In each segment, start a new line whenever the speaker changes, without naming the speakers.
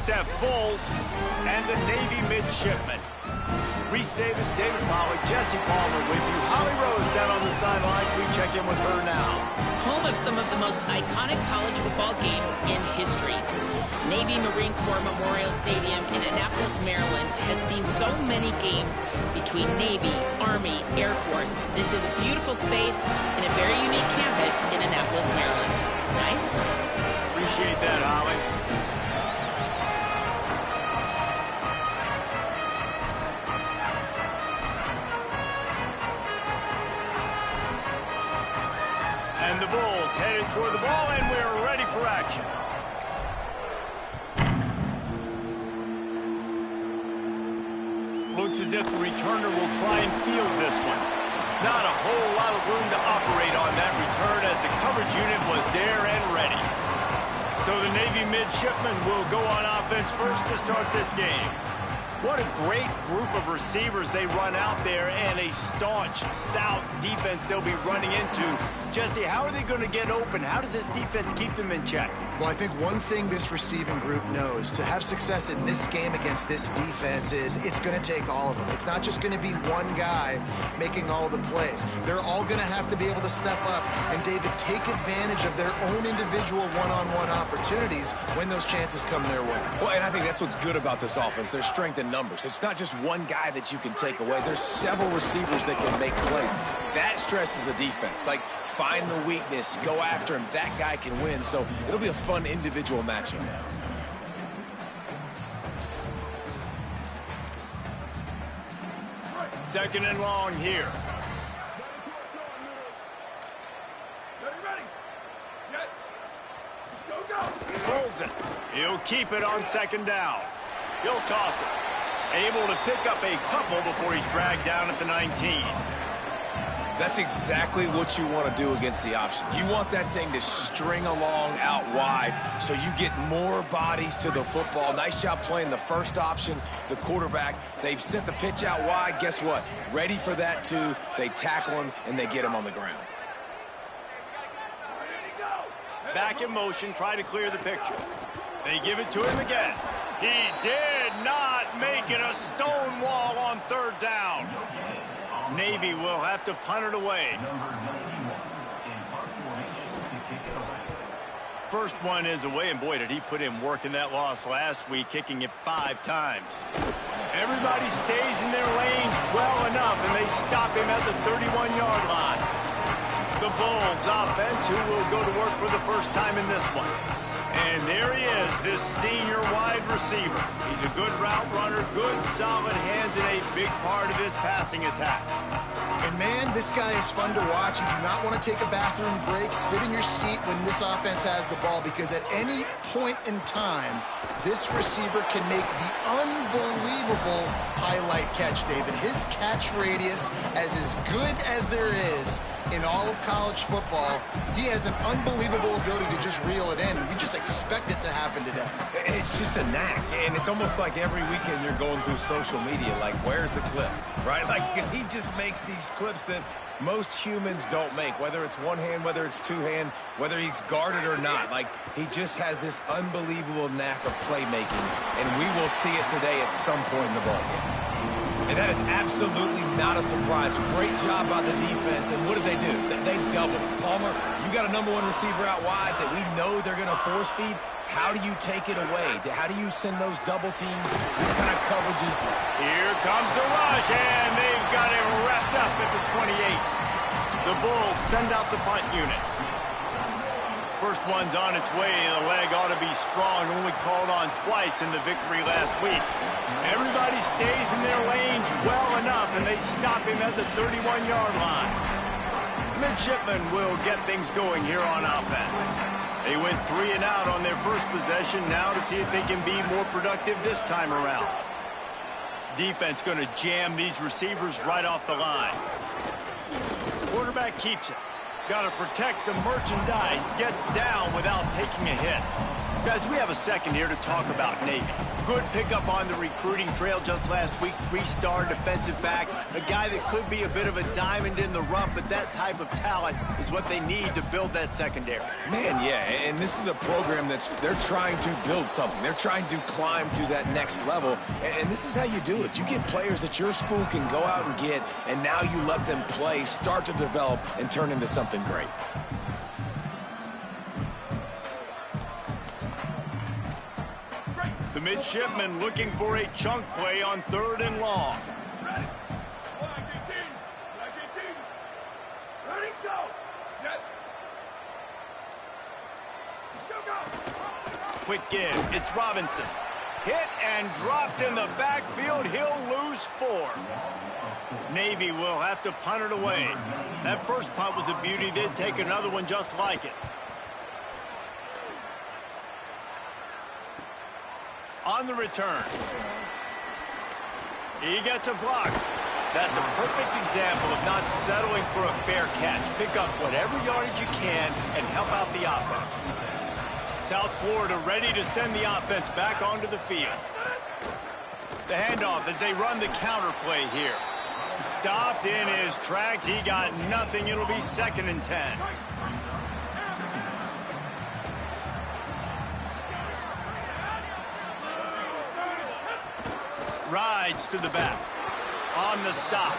USF Bulls and the Navy midshipmen. Reese Davis, David Pollack, Jesse Palmer with you. Holly Rose down on the sidelines. We check in with her now.
Home of some of the most iconic college football games in history. Navy Marine Corps Memorial Stadium in Annapolis, Maryland has seen so many games between Navy, Army, Air Force. This is a beautiful space and a very unique campus in Annapolis, Maryland. Nice?
Appreciate that, Holly. And the Bulls headed toward the ball, and we're ready for action. Looks as if the returner will try and field this one. Not a whole lot of room to operate on that return as the coverage unit was there and ready. So the Navy midshipmen will go on offense first to start this game. What a great group of receivers they run out there, and a staunch, stout defense they'll be running into. Jesse, how are they going to get open? How does this defense keep them in check?
Well, I think one thing this receiving group knows to have success in this game against this defense is it's going to take all of them. It's not just going to be one guy making all the plays. They're all going to have to be able to step up and, David, take advantage of their own individual one-on-one opportunities when those chances come their way.
Well, and I think that's what's good about this offense. There's strength in numbers. It's not just one guy that you can take away. There's several receivers that can make plays. That stresses a defense. Like, find the weakness, go after him. That guy can win. So it'll be a fun individual matchup.
Second and long here. Pulls it. He'll keep it on second down. He'll toss it. Able to pick up a couple before he's dragged down at the 19.
That's exactly what you want to do against the option. You want that thing to string along out wide so you get more bodies to the football. Nice job playing the first option, the quarterback. They've sent the pitch out wide. Guess what? Ready for that, too. They tackle him, and they get him on the ground.
Back in motion, try to clear the picture. They give it to him again. He did not make it a stone wall on third down. Navy will have to punt it away. First one is away, and boy, did he put in work in that loss last week, kicking it 5 times. Everybody stays in their lanes well enough, and they stop him at the 31-yard line. The Bulls offense, who will go to work for the first time in this one. And there he is, this senior wide receiver. He's a good route runner, good solid hands, and a big part of his passing attack.
And, man, this guy is fun to watch. You do not want to take a bathroom break. Sit in your seat when this offense has the ball, because at any point in time, this receiver can make the unbelievable highlight catch, David. His catch radius, as good as there is in all of college football, he has an unbelievable ability to just reel it in. We just expect it to happen today.
It's just a knack, and it's almost like every weekend you're going through social media, like, where's the clip, right? Like, because he just makes these clips that most humans don't make, whether it's one hand, whether it's two hand, whether he's guarded or not. Like, he just has this unbelievable knack of playmaking, and we will see it today at some point in the ballgame. And that is absolutely not a surprise. Great job by the defense. And what did they do? They doubled. Palmer, you got a #1 receiver out wide that we know they're going to force feed. How do you take it away? How do you send those double teams? What kind of coverages?
Here comes the rush, and they've got it wrapped up at the 28. The Bulls send out the punt unit. First one's on its way. The leg ought to be strong. Only called on twice in the victory last week. Everybody stays in their lanes well enough, and they stop him at the 31-yard line. Midshipmen will get things going here on offense. They went 3 and out on their first possession, now to see if they can be more productive this time around. Defense going to jam these receivers right off the line. Quarterback keeps it. Got to protect the merchandise. Gets down without taking a hit. Guys, we have a second here to talk about Navy. Good pickup on the recruiting trail just last week. 3-star defensive back. A guy that could be a bit of a diamond in the rough, but that type of talent is what they need to build that secondary.
Man, yeah, and this is a program they're trying to build something. They're trying to climb to that next level, and this is how you do it. You get players that your school can go out and get, and now you let them play, start to develop, and turn into something great.
The midshipman looking for a chunk play on 3rd and long.
Ready? Ready, go! Jet. Go!
Quick give. It's Robinson. Hit and dropped in the backfield. He'll lose 4. Navy will have to punt it away. That first punt was a beauty. They'd take another one just like it. On the return. He gets a block. That's a perfect example of not settling for a fair catch. Pick up whatever yardage you can and help out the offense. South Florida ready to send the offense back onto the field. The handoff as they run the counter play here. Stopped in his tracks. He got nothing. It'll be 2nd and 10. Rides to the back. On the stop.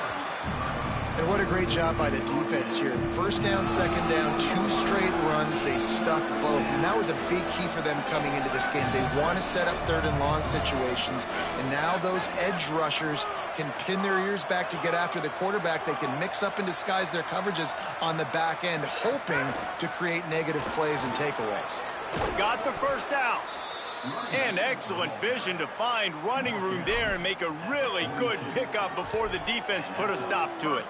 And what a great job by the defense here. 1st down, 2nd down, 2 straight runs. They stuffed both. And that was a big key for them coming into this game. They want to set up 3rd and long situations. And now those edge rushers can pin their ears back to get after the quarterback. They can mix up and disguise their coverages on the back end, hoping to create negative plays and takeaways.
Got the 1st down. And excellent vision to find running room there and make a really good pickup before the defense put a stop to it.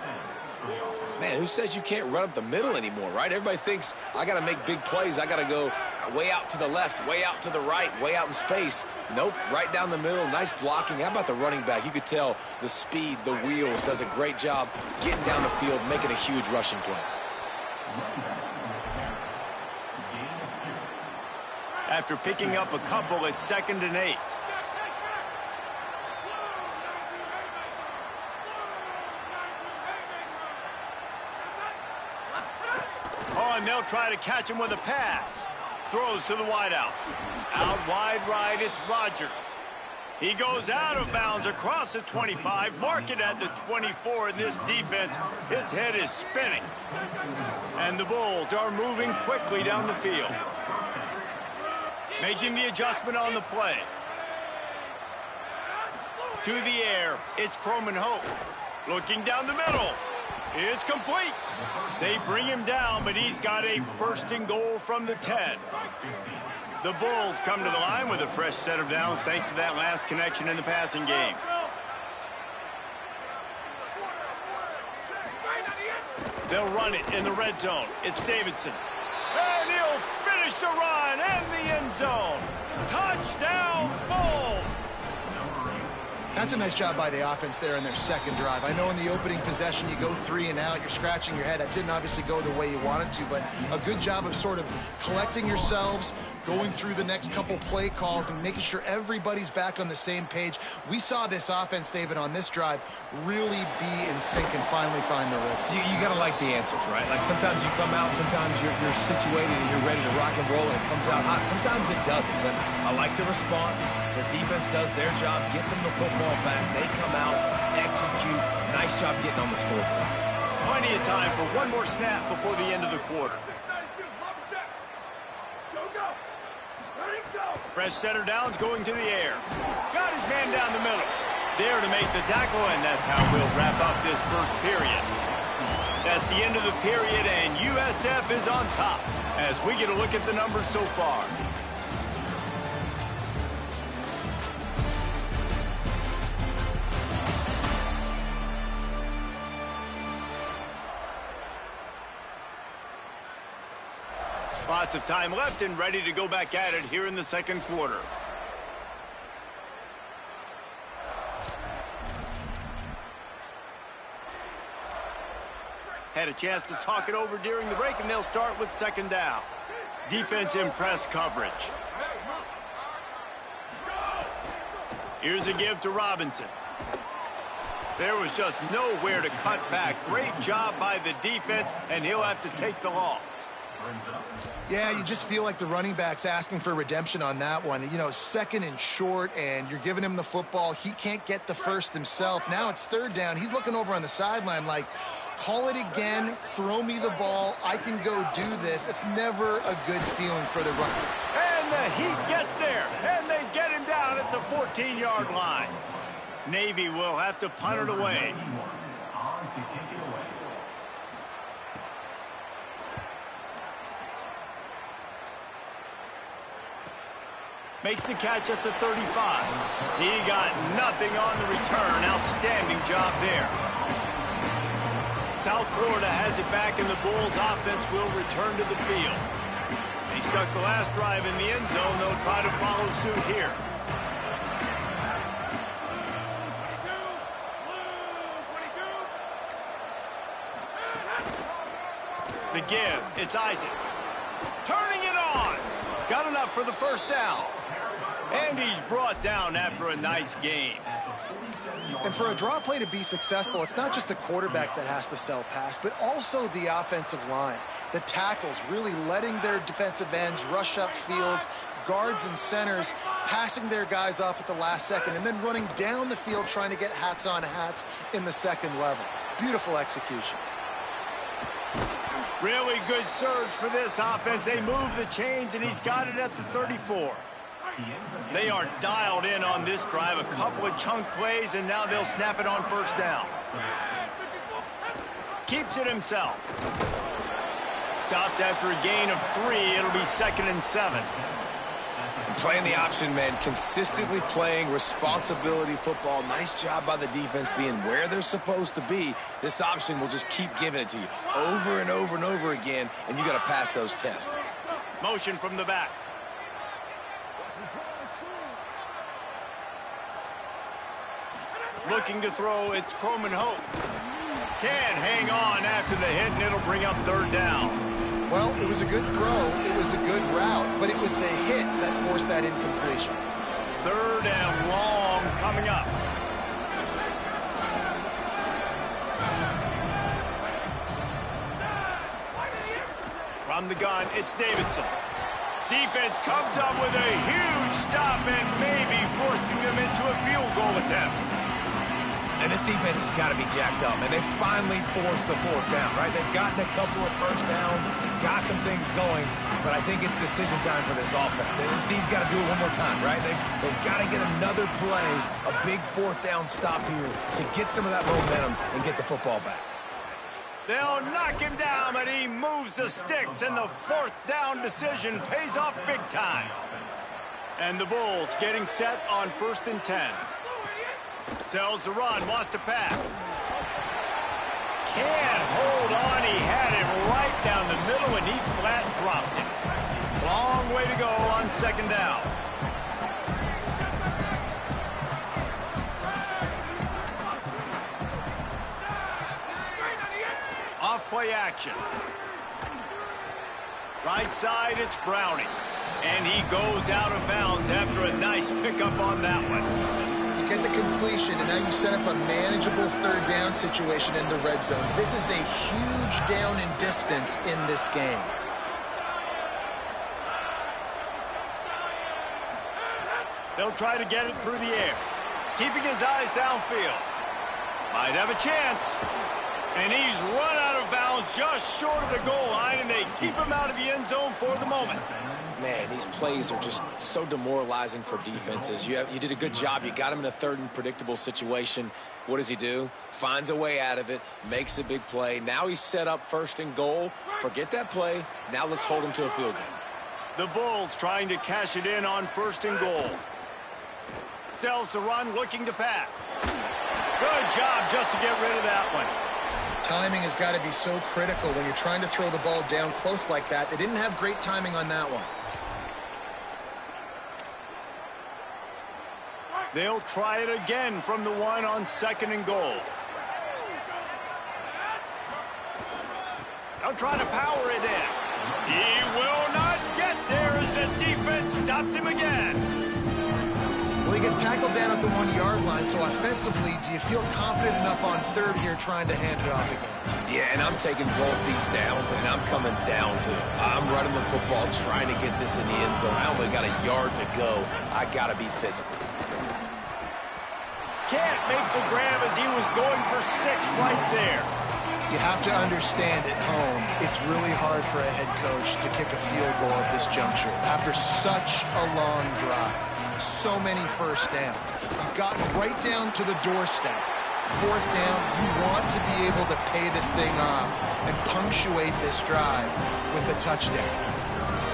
Man, who says you can't run up the middle anymore, right? Everybody thinks, I got to make big plays. I got to go way out to the left, way out to the right, way out in space. Nope, right down the middle, nice blocking. How about the running back? You could tell the speed, the wheels, does a great job getting down the field, making a huge rushing play.
After picking up a couple, it's 2nd and 8. Oh, and they'll try to catch him with a pass. Throws to the wideout. Out wide right, it's Rogers. He goes out of bounds across the 25, mark it at the 24, and this defense, its head is spinning. And the Bulls are moving quickly down the field. Making the adjustment on the play. To the air, it's Croman Hope. Looking down the middle. It's complete. They bring him down, but he's got a 1st and goal from the 10. The Bulls come to the line with a fresh set of downs thanks to that last connection in the passing game. They'll run it in the red zone. It's Davidson. And he'll finish the run and the end zone. Touchdown, Bulls!
That's a nice job by the offense there in their 2nd drive. I know in the opening possession you go 3 and out, you're scratching your head. That didn't obviously go the way you wanted to, but a good job of sort of collecting yourselves, going through the next couple play calls and making sure everybody's back on the same page. We saw this offense, David, on this drive really be in sync and finally find the rhythm.
You got to like the answers, right? Like sometimes you come out, sometimes you're situated and you're ready to rock and roll and it comes out hot. Sometimes it doesn't, but I like the response. The defense does their job, gets them the football back. They come out, execute. Nice job getting on the scoreboard.
Plenty of time for one more snap before the end of the quarter. Fresh center downs going to the air. Got his man down the middle. There to make the tackle, and that's how we'll wrap up this 1st period. That's the end of the period, and USF is on top as we get a look at the numbers so far. Lots of time left and ready to go back at it here in the 2nd quarter. Had a chance to talk it over during the break, and they'll start with 2nd down. Defense in press coverage. Here's a give to Robinson. There was just nowhere to cut back. Great job by the defense, and he'll have to take the loss.
Yeah, you just feel like the running back's asking for redemption on that one. You know, second and short, and you're giving him the football. He can't get the first himself. Now it's third down. He's looking over on the sideline like, call it again, throw me the ball, I can go do this. It's never a good feeling for the runner.
And the Heat gets there, and they get him down at the 14-yard line. Navy will have to punt it away. Makes the catch at the 35. He got nothing on the return. Outstanding job there. South Florida has it back, and the Bulls offense will return to the field. They stuck the last drive in the end zone. They'll try to follow suit here. The give, it's Isaac. Turning it on. Got enough for the first down. And he's brought down after a nice game.
And for a draw play to be successful, it's not just the quarterback that has to sell pass, but also the offensive line. The tackles really letting their defensive ends rush upfield, guards and centers passing their guys off at the last second, and then running down the field trying to get hats on hats in the second level. Beautiful execution.
Really good surge for this offense. They move the chains, and he's got it at the 34. They are dialed in on this drive. A couple of chunk plays, and now they'll snap it on first down. Keeps it himself. Stopped after a gain of 3. It'll be 2nd and 7.
Playing the option, man. Consistently playing responsibility football. Nice job by the defense being where they're supposed to be. This option will just keep giving it to you over and over and over again, and you got to pass those tests.
Motion from the back. Looking to throw, it's Croman Hope. Can hang on after the hit, and it'll bring up third down.
Well, it was a good throw, it was a good route, but it was the hit that forced that incompletion.
Third and long coming up. From the gun, it's Davidson. Defense comes up with a huge stop and maybe forcing them into a field goal attempt.
And this defense has got to be jacked up, and they finally forced the fourth down, right? They've gotten a couple of first downs, got some things going, but I think it's decision time for this offense. And this D's got to do it one more time, right? They've got to get another play, a big fourth down stop here to get some of that momentum and get the football back.
They'll knock him down, but he moves the sticks, and the fourth down decision pays off big time. And the Bulls getting set on 1st and 10. Tells the run, wants to pass. Can't hold on. He had it right down the middle, and he flat dropped it. Long way to go on 2nd down. Off play action. Right side, it's Browning. And he goes out of bounds after a nice pickup on that one.
Get the completion, and now you set up a manageable third down situation in the red zone. This is a huge down in distance in this game.
They'll try to get it through the air, keeping his eyes downfield. Might have a chance. And he's run out of bounds just short of the goal line, and they keep him out of the end zone for the moment.
Man, these plays are just so demoralizing for defenses. You did a good job. You got him in a third and predictable situation. What does he do? Finds a way out of it, makes a big play. Now he's set up 1st and goal. Forget that play. Now let's hold him to a field goal.
The Bulls trying to cash it in on 1st and goal. Sells the run, looking to pass. Good job just to get rid of that one.
Timing has got to be so critical when you're trying to throw the ball down close like that. They didn't have great timing on that one.
They'll try it again from the one on 2nd and goal. They'll try to power it in. He will not get there as the defense stops him again.
Well, he gets tackled down at the 1-yard line, so offensively, do you feel confident enough on third here trying to hand it off again?
Yeah, and I'm taking both these downs, and I'm coming downhill. I'm running the football, trying to get this in the end zone. I only got a yard to go. I got to be physical.
Can't make the grab as he was going for 6 right there.
You have to understand at home, it's really hard for a head coach to kick a field goal at this juncture after such a long drive. So many first downs. You've gotten right down to the doorstep. Fourth down, you want to be able to pay this thing off and punctuate this drive with a touchdown.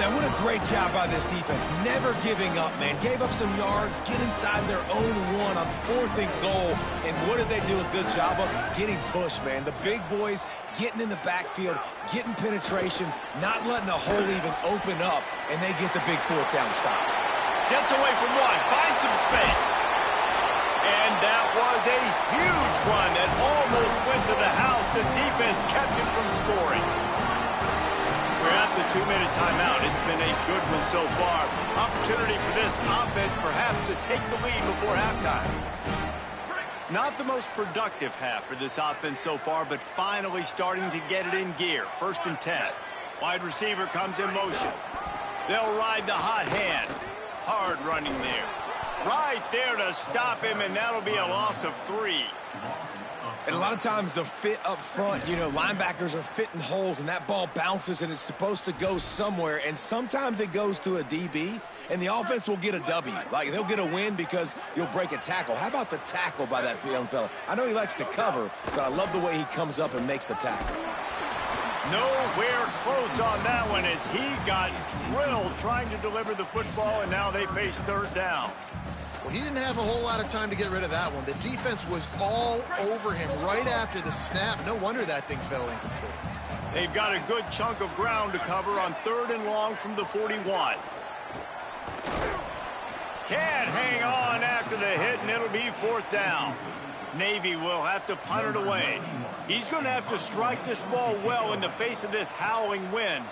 Now, what a great job by this defense. Never giving up, man. Gave up some yards, get inside their own 1 on 4th and goal. And what did they do a good job of? Getting pushed, man. The big boys getting in the backfield, getting penetration, not letting a hole even open up, and they get the big 4th down stop.
Gets away from 1, finds some space. And that was a huge run that almost went to the house. The defense kept him from scoring. We're at the 2-minute timeout. It's been a good one so far. Opportunity for this offense perhaps to take the lead before halftime. Not the most productive half for this offense so far, but finally starting to get it in gear. 1st and 10. Wide receiver comes in motion. They'll ride the hot hand. Hard running there. Right there to stop him, and that'll be a loss of 3.
And a lot of times the fit up front, you know, linebackers are fitting holes, and that ball bounces, and it's supposed to go somewhere, and sometimes it goes to a DB, and the offense will get a W. Like, they'll get a win because you'll break a tackle. How about the tackle by that young fella? I know he likes to cover, but I love the way he comes up and makes the tackle.
Nowhere close on that one as he got drilled trying to deliver the football, and now they face 3rd down.
Well, he didn't have a whole lot of time to get rid of that one. The defense was all over him right after the snap. No wonder that thing fell incomplete.
They've got a good chunk of ground to cover on 3rd and long from the 41. Can't hang on after the hit, and it'll be 4th down. Navy will have to punt it away. He's going to have to strike this ball well in the face of this howling wind.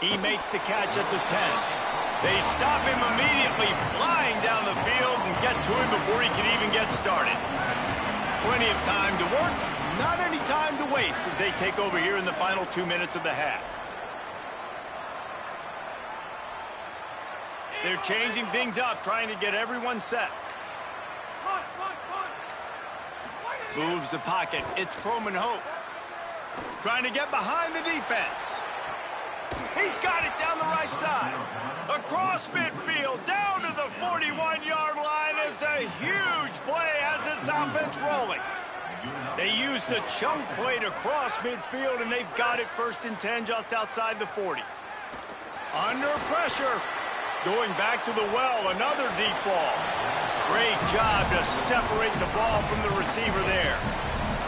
He makes the catch at the 10. They stop him immediately, flying down the field and get to him before he can even get started. Plenty of time to work, not any time to waste as they take over here in the final 2 minutes of the half. They're changing things up, trying to get everyone set. Moves the pocket. It's Croman Hope. Trying to get behind the defense. He's got it down the right side. Across midfield, down to the 41-yard line is a huge play as this offense rolling. They used the chunk play to cross midfield, and they've got it 1st and 10 just outside the 40. Under pressure. Going back to the well, another deep ball. Great job to separate the ball from the receiver there.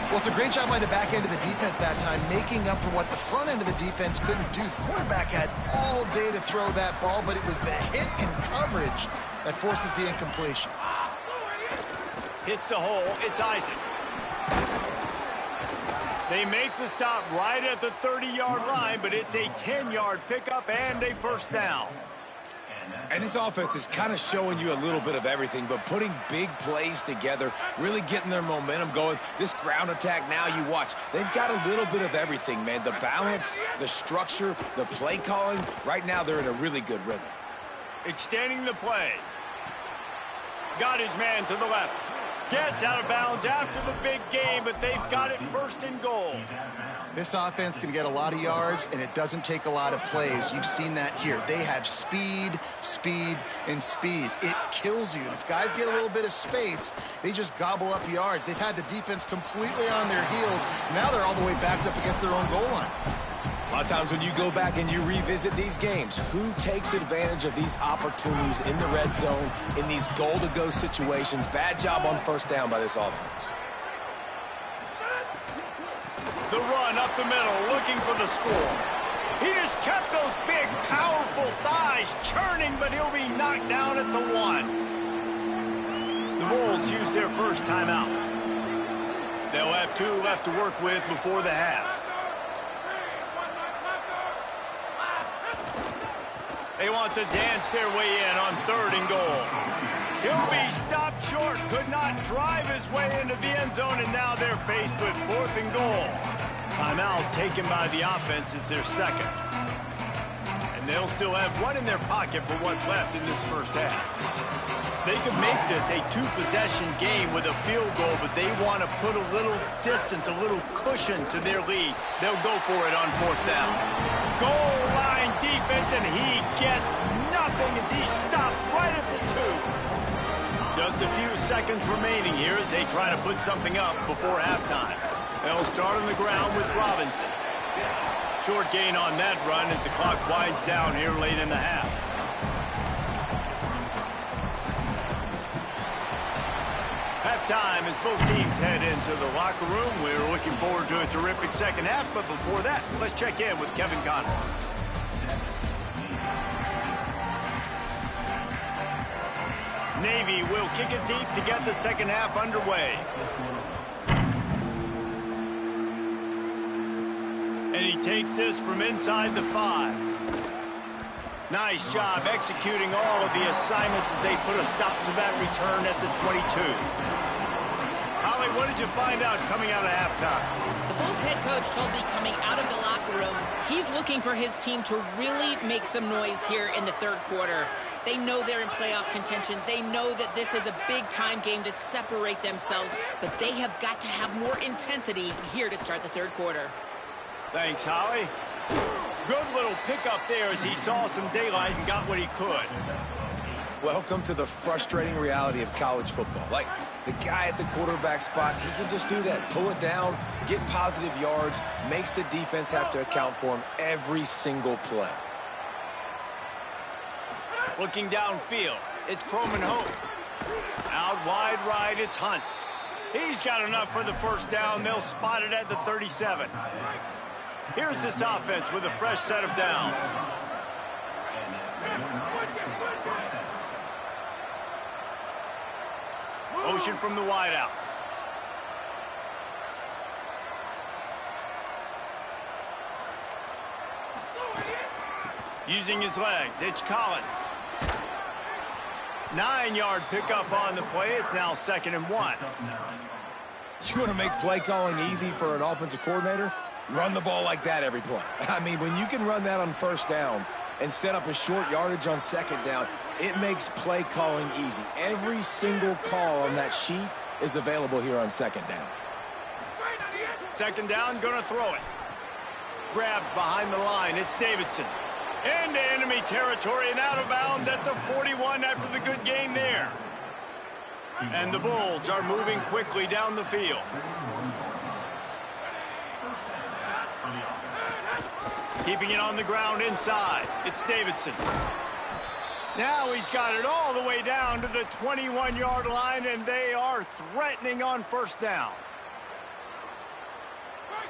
Well, it's a great job by the back end of the defense that time, making up for what the front end of the defense couldn't do. The quarterback had all day to throw that ball, but it was the hit and coverage that forces the incompletion.
Hits the hole. It's Isaac. They make the stop right at the 30-yard line, but it's a 10-yard pickup and a 1st down.
And this offense is kind of showing you a little bit of everything, but putting big plays together, really getting their momentum going. This ground attack now, you watch, they've got a little bit of everything, man. The balance, the structure, the play calling. Right now, they're in a really good rhythm.
Extending the play. Got his man to the left. Gets out of bounds after the big game, but they've got it 1st and goal.
This offense can get a lot of yards, and it doesn't take a lot of plays. You've seen that here. They have speed, speed, and speed. It kills you. If guys get a little bit of space, they just gobble up yards. They've had the defense completely on their heels. Now they're all the way backed up against their own goal line.
A lot of times when you go back and you revisit these games, who takes advantage of these opportunities in the red zone, in these goal-to-go situations? Bad job on 1st down by this offense.
The run up the middle, looking for the score. He just kept those big, powerful thighs churning, but he'll be knocked down at the 1. The Wolves use their 1st timeout. They'll have 2 left to work with before the half. They want to dance their way in on 3rd and goal. He'll be stopped short, could not drive his way into the end zone, and now they're faced with 4th and goal. Timeout taken by the offense is their second. And they'll still have one in their pocket for what's left in this first half. They could make this a 2-possession game with a field goal, but they want to put a little distance, a little cushion to their lead. They'll go for it on 4th down. Goal line defense, and he gets nothing as he's stopped right at the 2. Just a few seconds remaining here as they try to put something up before halftime. They'll start on the ground with Robinson. Short gain on that run as the clock winds down here late in the half. Halftime as both teams head into the locker room. We're looking forward to a terrific second half, but before that, let's check in with Kevin Connor. Navy will kick it deep to get the second half underway. And he takes this from inside the 5. Nice job executing all of the assignments as they put a stop to that return at the 22. Holly, what did you find out coming out of halftime?
The Bulls head coach told me coming out of the locker room, he's looking for his team to really make some noise here in the 3rd quarter. They know they're in playoff contention. They know that this is a big-time game to separate themselves, but they have got to have more intensity here to start the 3rd quarter.
Thanks, Holly. Good little pickup there as he saw some daylight and got what he could.
Welcome to the frustrating reality of college football. Like, the guy at the quarterback spot, he can just do that. Pull it down, get positive yards, makes the defense have to account for him every single play.
Looking downfield, it's Croman Hope. Out wide right, it's Hunt. He's got enough for the first down. They'll spot it at the 37. Here's this offense with a fresh set of downs. Motion from the wideout. Using his legs, it's Collins. 9-yard pickup on the play. It's now 2nd and 1.
You want to make play calling easy for an offensive coordinator? Run the ball like that every play. I mean, when you can run that on 1st down and set up a short yardage on 2nd down, it makes play calling easy. Every single call on that sheet is available here on 2nd down.
2nd down, gonna throw it. Grabbed behind the line, it's Davidson. Into enemy territory and out of bounds at the 41 after the good gain there. And the Bulls are moving quickly down the field. Keeping it on the ground inside. It's Davidson. Now he's got it all the way down to the 21-yard line, and they are threatening on 1st down.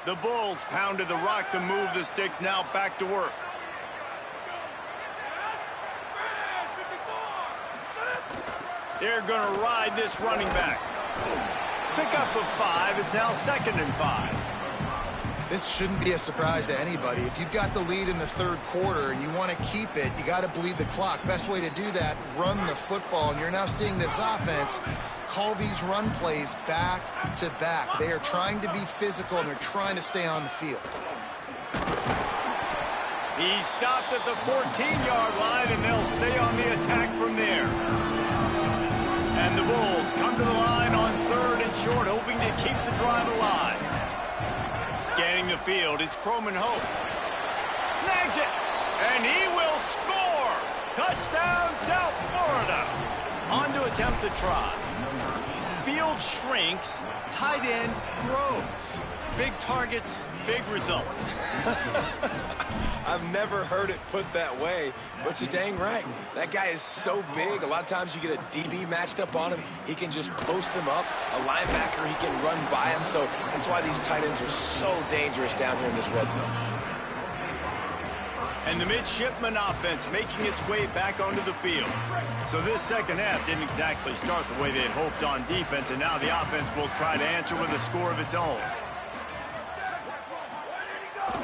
The Bulls pounded the rock to move the sticks, now back to work. They're going to ride this running back. Pickup of 5 is now 2nd and 5.
This shouldn't be a surprise to anybody. If you've got the lead in the 3rd quarter and you want to keep it, you got to bleed the clock. Best way to do that, run the football. And you're now seeing this offense call these run plays back to back. They are trying to be physical and they're trying to stay on the field.
He stopped at the 14-yard line, and they'll stay on the attack from there. And the Bulls come to the line on 3rd and short, hoping to keep the drive alive. Scanning the field, it's Croman Hope. Snags it, and he will score! Touchdown, South Florida! On to attempt the try. Field shrinks, tight end grows. Big targets, big results.
I've never heard it put that way, but you're dang right. That guy is so big. A lot of times you get a DB matched up on him. He can just post him up. A linebacker, he can run by him. So that's why these tight ends are so dangerous down here in this red zone.
And the midshipman offense making its way back onto the field. So this second half didn't exactly start the way they had hoped on defense, and now the offense will try to answer with a score of its own.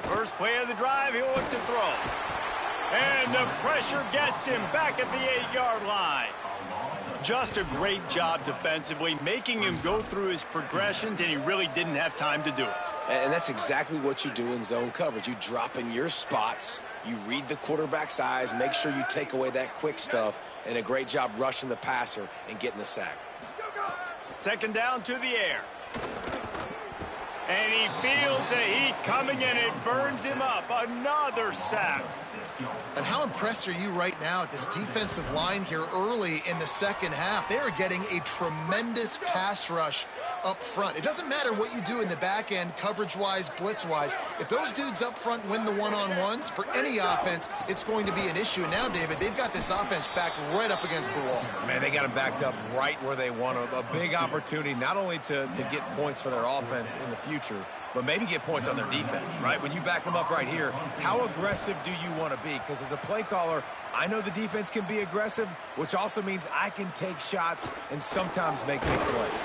First play of the drive, he'll look to throw. And the pressure gets him back at the 8-yard line. Just a great job defensively, making him go through his progressions, and he really didn't have time to do it.
And that's exactly what you do in zone coverage. You drop in your spots, you read the quarterback's eyes, make sure you take away that quick stuff, and a great job rushing the passer and getting the sack.
Second down to the air. And he feels the heat coming, and it burns him up. Another sack.
And how impressed are you right now at this defensive line here early in the second half? They are getting a tremendous pass rush up front. It doesn't matter what you do in the back end, coverage-wise, blitz-wise. If those dudes up front win the one-on-ones, for any offense, it's going to be an issue. And now, David, they've got this offense backed right up against the wall.
Man, they got them backed up right where they want them. A big opportunity not only to get points for their offense in the future, but maybe get points on their defense, right? When you back them up right here, how aggressive do you want to be? Because as a play caller, I know the defense can be aggressive, which also means I can take shots and sometimes make big plays.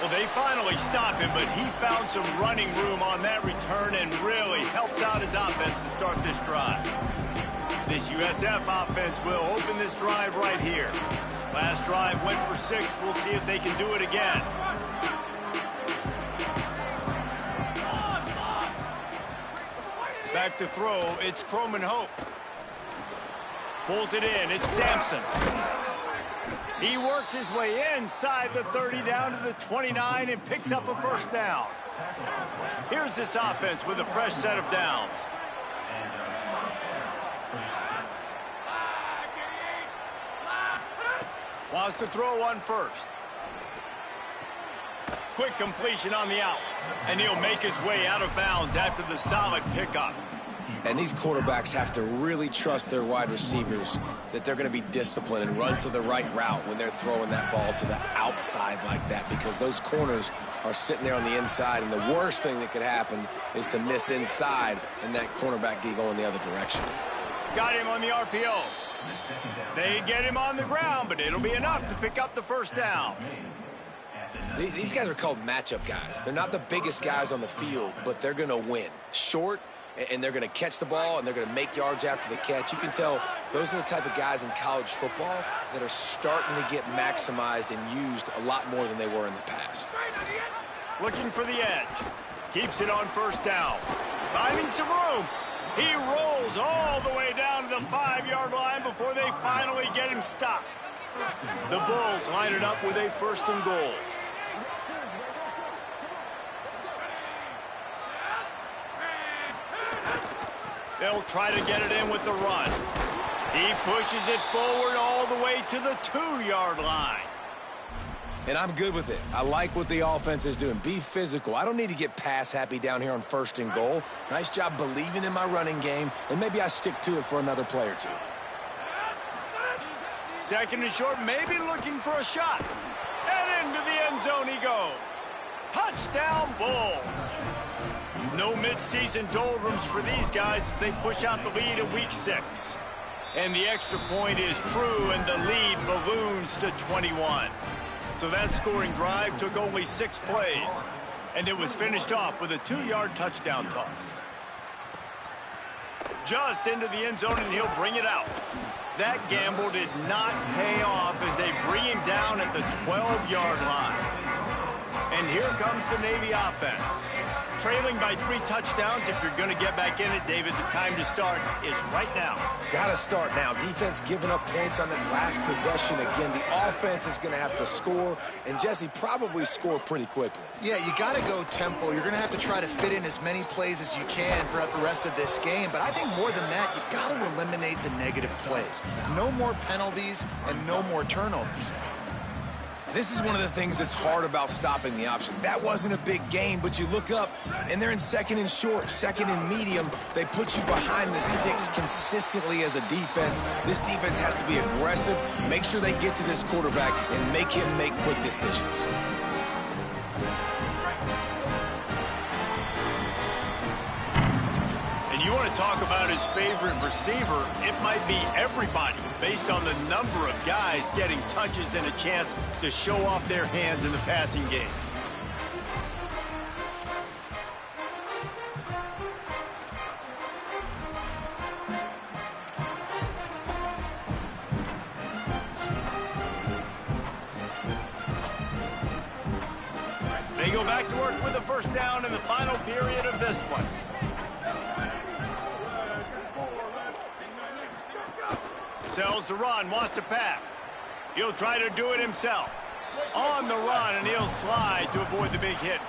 Well, they finally stop him, but he found some running room on that return and really helps out his offense to start this drive. This USF offense will open this drive right here. Last drive went for 6. We'll see if they can do it again. Back to throw, it's Croman Hope. Pulls it in, it's Sampson. He works his way inside the 30 down to the 29 and picks up a first down. Here's this offense with a fresh set of downs. Wants to throw on first. Quick completion on the out. And he'll make his way out of bounds after the solid pickup.
And these quarterbacks have to really trust their wide receivers that they're going to be disciplined and run to the right route when they're throwing that ball to the outside like that, because those corners are sitting there on the inside, and the worst thing that could happen is to miss inside and that cornerback get going the other direction.
Got him on the RPO. They get him on the ground, but it'll be enough to pick up the first down.
These guys are called matchup guys. They're not the biggest guys on the field, but they're going to win. Short, and they're going to catch the ball, and they're going to make yards after the catch. You can tell those are the type of guys in college football that are starting to get maximized and used a lot more than they were in the past.
Looking for the edge. Keeps it on first down. Finding some room. He rolls all the way down to the 5-yard line before they finally get him stopped. The Bulls line it up with a 1st and goal. They'll try to get it in with the run. He pushes it forward all the way to the 2-yard line.
And I'm good with it. I like what the offense is doing. Be physical. I don't need to get pass happy down here on 1st and goal. Nice job believing in my running game, and maybe I stick to it for another play or two.
2nd and short, maybe looking for a shot. And into the end zone he goes. Touchdown, Bulls. No midseason doldrums for these guys as they push out the lead in week 6. And the extra point is true, and the lead balloons to 21. So that scoring drive took only 6 plays, and it was finished off with a 2-yard touchdown toss. Just into the end zone, and he'll bring it out. That gamble did not pay off as they bring him down at the 12-yard line. And here comes the Navy offense. Trailing by 3 touchdowns. If you're going to get back in it, David, the time to start is right now.
Got to start now. Defense giving up points on that last possession. Again, the offense is going to have to score, and Jesse probably score pretty quickly.
Yeah, you got to go tempo. You're going to have to try to fit in as many plays as you can throughout the rest of this game. But I think more than that, you got to eliminate the negative plays. No more penalties and no more turnovers.
This is one of the things that's hard about stopping the option. That wasn't a big gain, but you look up, and they're in 2nd and short, 2nd and medium. They put you behind the sticks consistently as a defense. This defense has to be aggressive, make sure they get to this quarterback, and make him make quick decisions.
You want to talk about his favorite receiver, it might be everybody based on the number of guys getting touches and a chance to show off their hands in the passing game. go back to work with a first down in the final period of this one. Sells the run, wants to pass. He'll try to do it himself. On the run, and he'll slide to avoid the big hit.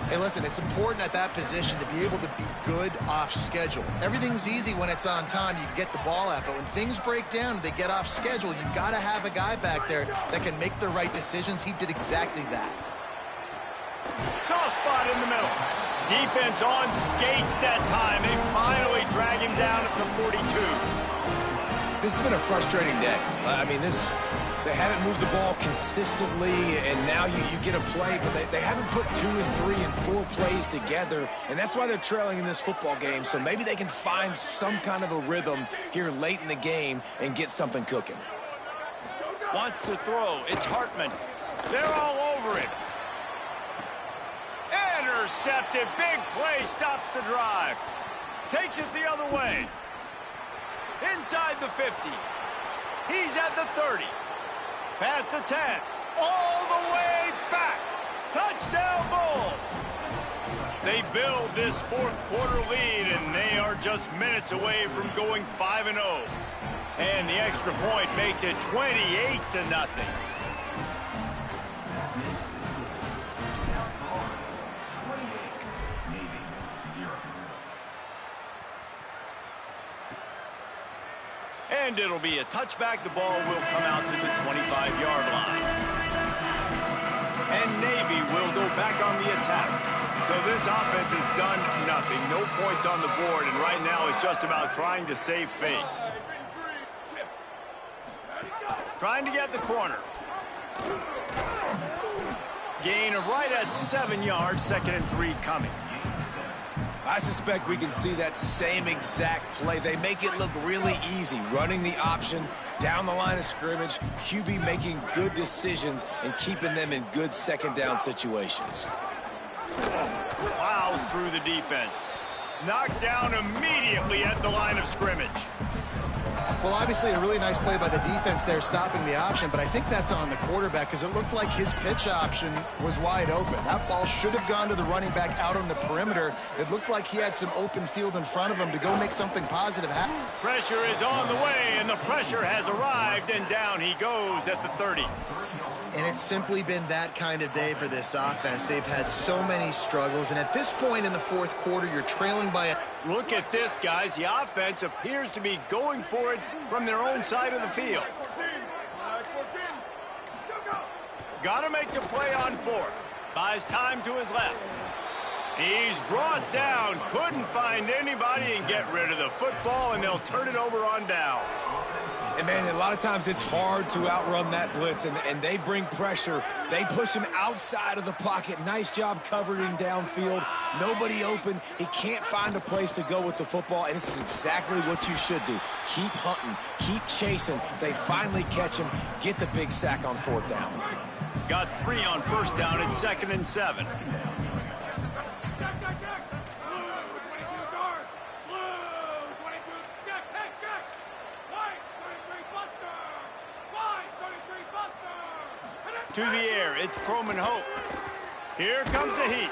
Hey, listen, it's important at that position to be able to be good off schedule. Everything's easy when it's on time. You get the ball out, but when things break down, they get off schedule. You've got to have a guy back there that can make the right decisions. He did exactly that.
Soft spot in the middle. Defense on skates that time. They finally drag him down at the 42.
This has been a frustrating day. I mean, they haven't moved the ball consistently, and now you get a play, but they haven't put 2 and 3 and 4 plays together, and that's why they're trailing in this football game. So maybe they can find some kind of a rhythm here late in the game and get something cooking.
Wants to throw. It's Hartman. They're all over it. Intercepted. Big play. Stops the drive. Takes it the other way. Inside the 50. He's at the 30. Past the 10. All the way back. Touchdown Bulls. They build this fourth quarter lead, and they are just minutes away from going 5-0. And the extra point makes it 28-0. And it'll be a touchback. The ball will come out to the 25-yard line. And Navy will go back on the attack. So this offense has done nothing. No points on the board, and right now it's just about trying to save face. Trying to get the corner. Gain of right at 7 yards. 2nd and 3 coming.
I suspect we can see that same exact play. They make it look really easy, running the option down the line of scrimmage, QB making good decisions and keeping them in good second down situations.
Plows through the defense. Knocked down immediately at the line of scrimmage.
Well, obviously a really nice play by the defense there stopping the option, but I think that's on the quarterback because it looked like his pitch option was wide open. That ball should have gone to the running back out on the perimeter. It looked like he had some open field in front of him to go make something positive happen.
Pressure is on the way, and the pressure has arrived, and down he goes at the 30.
And it's simply been that kind of day for this offense. They've had so many struggles, and at this point in the fourth quarter, you're trailing by a...
Look at this, guys. The offense appears to be going for it from their own side of the field. Got to make the play on 4th. Buys time to his left. He's brought down. Couldn't find anybody and get rid of the football, and they'll turn it over on downs.
And, man, a lot of times it's hard to outrun that blitz, and they bring pressure. They push him outside of the pocket. Nice job covering downfield. Nobody open. He can't find a place to go with the football, and this is exactly what you should do. Keep hunting. Keep chasing. They finally catch him. Get the big sack on 4th down.
Got 3 on 1st down and 2nd and 7. To the air, it's Croman Hope. Here comes the heat.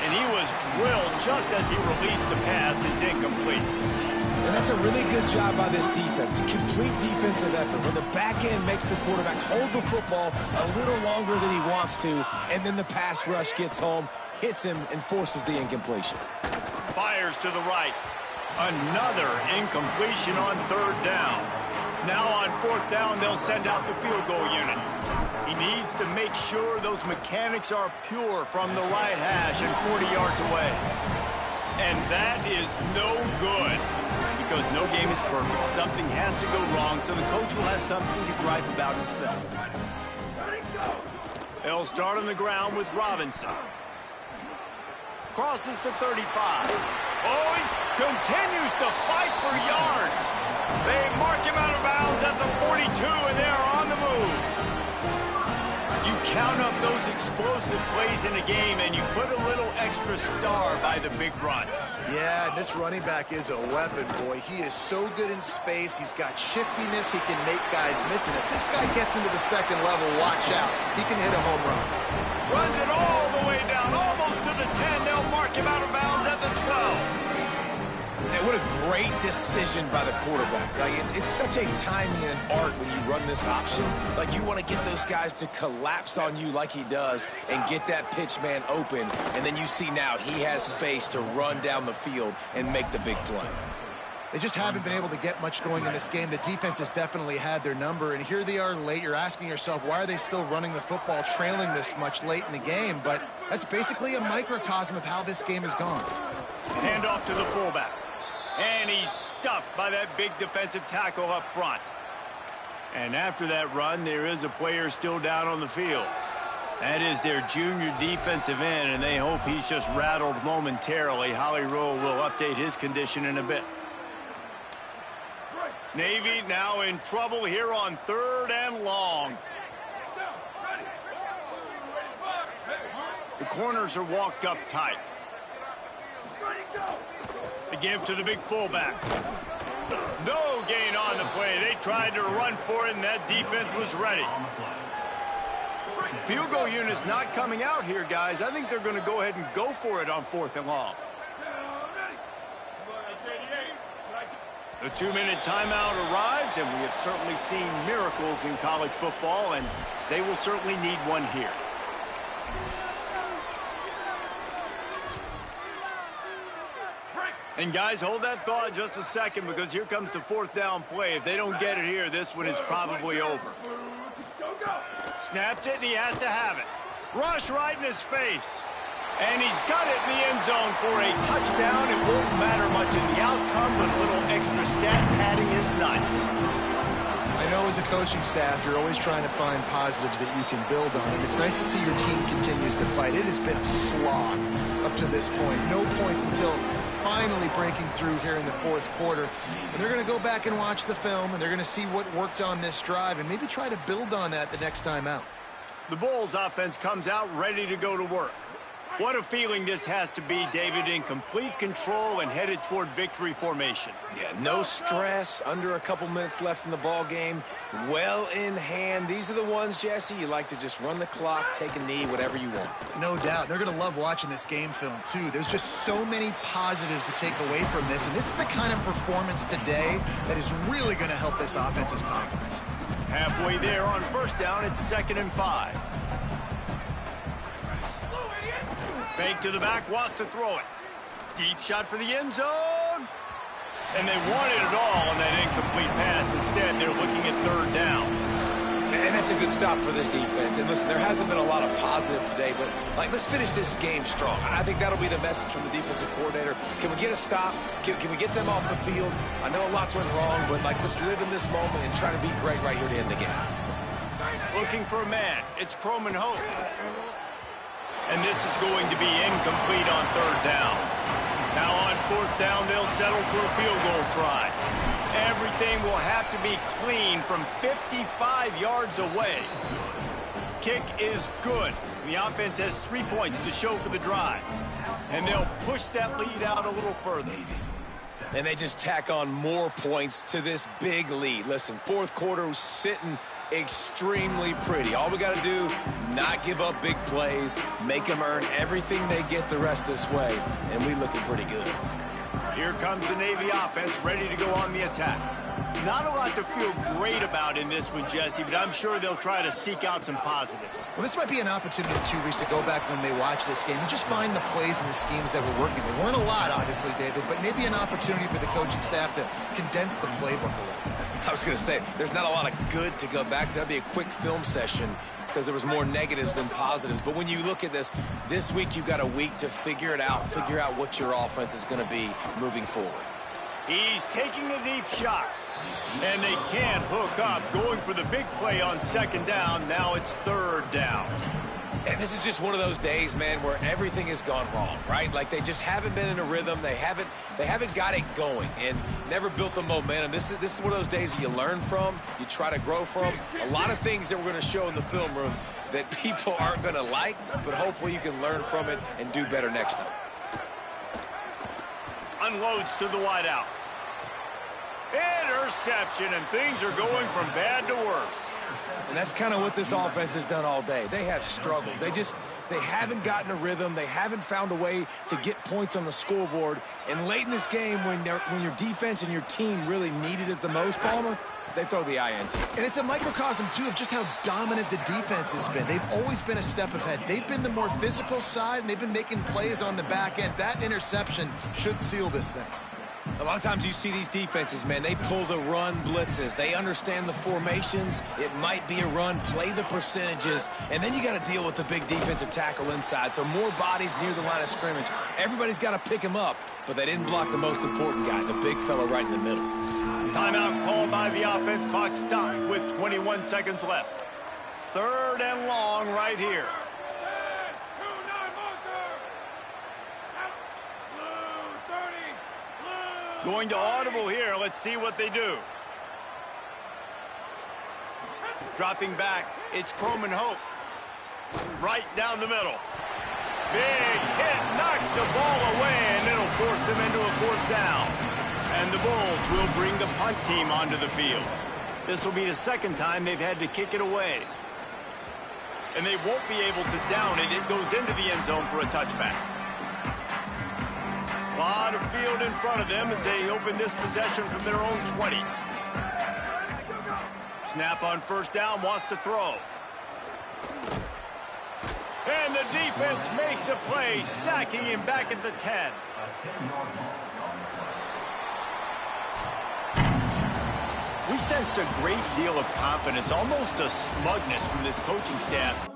And he was drilled just as he released the pass. It's incomplete.
And that's a really good job by this defense. A complete defensive effort. When the back end makes the quarterback hold the football a little longer than he wants to, and then the pass rush gets home, hits him, and forces the incompletion.
Fires to the right. Another incompletion on 3rd down. Now on 4th down, they'll send out the field goal unit. He needs to make sure those mechanics are pure from the right hash and 40 yards away. And that is no good because no game is perfect. Something has to go wrong, so the coach will have something to gripe about in film. They'll start on the ground with Robinson. Crosses to 35. Oh, he continues to fight for yards. They mark him out of bounds at the 42, and they are on the move. You count up those explosive plays in a game, and you put a little extra star by the big run.
Yeah, this running back is a weapon, boy. He is so good in space. He's got shiftiness. He can make guys miss it. If this guy gets into the 2nd level, watch out. He can hit a home run.
Runs it all the way down
What a great decision by the quarterback. Like, it's such a timing and an art when you run this option. Like, you want to get those guys to collapse on you like he does and get that pitch man open. And then you see now he has space to run down the field and make the big play.
They just haven't been able to get much going in this game. The defense has definitely had their number, and here they are late. You're asking yourself, why are they still running the football, trailing this much late in the game? But that's basically a microcosm of how this game has gone.
Hand off to the fullback. And he's stuffed by that big defensive tackle up front. And after that run, there is a player still down on the field. That is their junior defensive end, and they hope he's just rattled momentarily. Holly Rowe will update his condition in a bit. Navy now in trouble here on 3rd and long. The corners are walked up tight. The give to the big fullback. No gain on the play. They tried to run for it, and that defense was ready. Field goal unit's not coming out here, guys. I think they're going to go ahead and go for it on 4th and long. The 2-minute timeout arrives, and we have certainly seen miracles in college football, and they will certainly need one here. And guys, hold that thought just a second, because here comes the 4th down play. If they don't get it here, this one is probably over. Snapped it, and he has to have it. Rush right in his face. And he's got it in the end zone for a touchdown. It won't matter much in the outcome, but a little extra stat padding is nice.
I know as a coaching staff, you're always trying to find positives that you can build on, and it's nice to see your team continues to fight. It has been a slog up to this point. No points until finally breaking through here in the 4th quarter. And they're going to go back and watch the film, and they're going to see what worked on this drive and maybe try to build on that the next time out.
The Bulls offense comes out ready to go to work. What a feeling this has to be, David, in complete control and headed toward victory formation.
Yeah, no stress, under a couple minutes left in the ball game, well in hand. These are the ones, Jesse, you like to just run the clock, take a knee, whatever you want.
No doubt. They're going to love watching this game film, too. There's just so many positives to take away from this, and this is the kind of performance today that is really going to help this offense's confidence.
Halfway there on 1st down, it's 2nd and 5. Fake to the back, wants to throw it. Deep shot for the end zone. And they wanted it all on that incomplete pass. Instead, they're looking at 3rd down.
And that's a good stop for this defense. And listen, there hasn't been a lot of positive today, but let's finish this game strong. I think that'll be the message from the defensive coordinator. Can we get a stop? Can we get them off the field? I know lots went wrong, but let's live in this moment and try to be great right here to end the game.
Looking for a man. It's Croman Hope. And this is going to be incomplete on 3rd down. Now on 4th down, they'll settle for a field goal try. Everything will have to be clean from 55 yards away. Kick is good. The offense has 3 points to show for the drive. And they'll push that lead out a little further.
And they just tack on more points to this big lead. Listen, 4th quarter was sitting extremely pretty. All we got to do, not give up big plays, make them earn everything they get the rest this way, and we looking pretty good.
Here comes the Navy offense ready to go on the attack. Not a lot to feel great about in this one, Jesse, but I'm sure they'll try to seek out some positives.
Well, this might be an opportunity, too, Reese, to go back when they watch this game and just find the plays and the schemes that were working. There weren't a lot, obviously, David, but maybe an opportunity for the coaching staff to condense the playbook a little bit.
I was going to say, there's not a lot of good to go back to. That'd be a quick film session because there was more negatives than positives. But when you look at this week you've got a week to figure it out, figure out what your offense is going to be moving forward.
He's taking a deep shot, and they can't hook up. Going for the big play on 2nd down. Now it's 3rd down.
And this is just one of those days, man, where everything has gone wrong, right? Like they just haven't been in a rhythm. They haven't got it going and never built the momentum. This is one of those days that you learn from, you try to grow from. A lot of things that we're going to show in the film room that people aren't going to like, but hopefully you can learn from it and do better next time.
Unloads to the wideout. Interception, and things are going from bad to worse.
And that's kind of what this offense has done all day. They have struggled. They just They haven't gotten a rhythm. They haven't found a way to get points on the scoreboard. And late in this game, when your defense and your team really needed it the most, Palmer, they throw the INT.
And it's a microcosm, too, of just how dominant the defense has been. They've always been a step ahead. They've been the more physical side, and they've been making plays on the back end. That interception should seal this thing.
A lot of times you see these defenses, man, they pull the run blitzes. They understand the formations. It might be a run, play the percentages, and then you got to deal with the big defensive tackle inside. So more bodies near the line of scrimmage. Everybody's got to pick him up, but they didn't block the most important guy, the big fella right in the middle.
Timeout called by the offense. Clock stopped with 21 seconds left. 3rd and long right here. Going to audible here. Let's see what they do. Dropping back. It's GHOGH. Right down the middle. Big hit. Knocks the ball away, and it'll force them into a 4th down. And the Bulls will bring the punt team onto the field. This will be the 2nd time they've had to kick it away. And they won't be able to down it. It goes into the end zone for a touchback. A lot of field in front of them as they open this possession from their own 20. Snap on 1st down, wants to throw. And the defense makes a play, sacking him back at the 10. We sensed a great deal of confidence, almost a smugness from this coaching staff